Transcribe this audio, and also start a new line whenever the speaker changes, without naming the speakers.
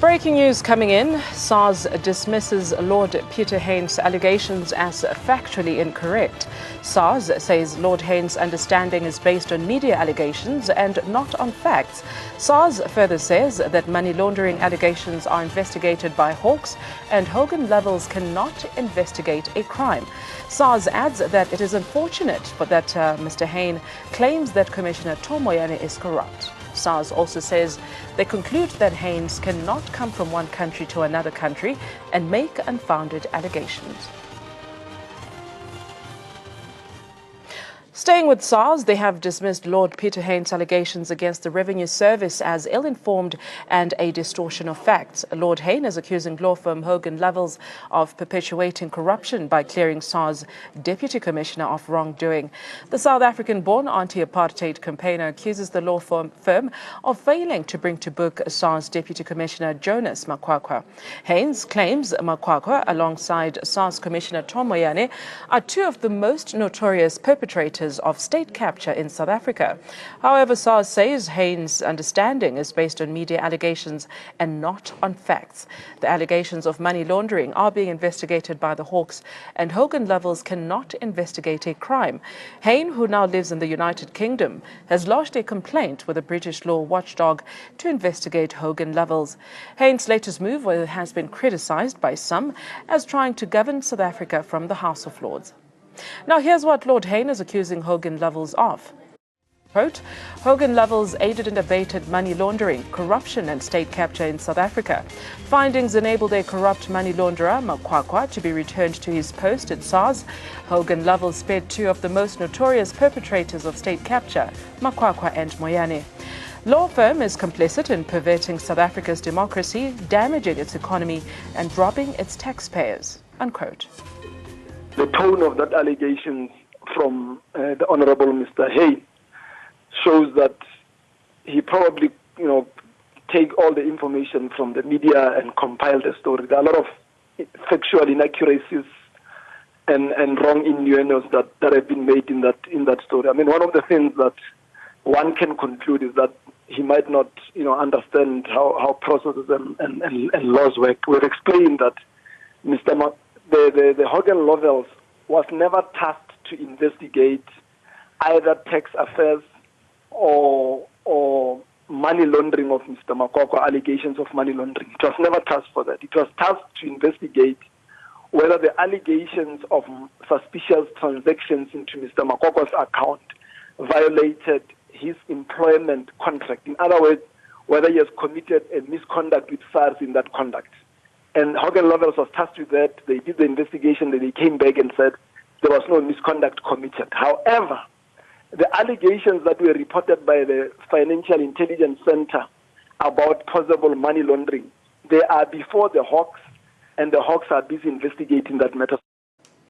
Breaking news coming in. SARS dismisses Lord Peter Hain's allegations as factually incorrect. SARS says Lord Hain's understanding is based on media allegations and not on facts. SARS further says that money laundering allegations are investigated by Hawks and Hogan Lovells cannot investigate a crime. SARS adds that it is unfortunate that Mr. Hain claims that Commissioner Moyane is corrupt. SARS also says they conclude that Hains cannot come from one country to another country and make unfounded allegations. Staying with SARS, they have dismissed Lord Peter Hain's allegations against the Revenue Service as ill-informed and a distortion of facts. Lord Hain is accusing law firm Hogan Lovells of perpetuating corruption by clearing SARS Deputy Commissioner of wrongdoing. The South African-born anti-apartheid campaigner accuses the law firm of failing to bring to book SARS Deputy Commissioner Jonas Makwakwa. Hains claims Makwakwa, alongside SARS Commissioner Moyane, are two of the most notorious perpetrators of state capture in South Africa. However, SARS says Hain's understanding is based on media allegations and not on facts. The allegations of money laundering are being investigated by the Hawks, and Hogan Lovells cannot investigate a crime. Hain, who now lives in the United Kingdom, has lodged a complaint with a British law watchdog to investigate Hogan Lovells. Hain's latest move has been criticised by some as trying to govern South Africa from the House of Lords. Now, here's what Lord Hain is accusing Hogan Lovells of. Quote, Hogan Lovells aided and abetted money laundering, corruption and state capture in South Africa. Findings enabled a corrupt money launderer, Makwakwa, to be returned to his post at SARS. Hogan Lovells spared two of the most notorious perpetrators of state capture, Makwakwa and Moyane. Law firm is complicit in perverting South Africa's democracy, damaging its economy and robbing its taxpayers. Unquote.
The tone of that allegation from the Honorable Mr. Hain shows that he probably, take all the information from the media and compile the story. There are a lot of factual inaccuracies and wrong innuendos that have been made in that story. I mean, one of the things that one can conclude is that he might not, understand how processes and laws work. We've explained that the Hogan Lovells was never tasked to investigate either tax affairs or money laundering of Mr. Makwakwa, allegations of money laundering. It was never tasked for that. It was tasked to investigate whether the allegations of suspicious transactions into Mr. Makwakwa's account violated his employment contract. In other words, whether he has committed a misconduct with SARS in that conduct. And Hogan Lovells was tasked with that. They did the investigation, then they came back and said there was no misconduct committed. However, the allegations that were reported by the Financial Intelligence Center about possible money laundering, they are before the Hawks, and the Hawks are busy investigating that matter.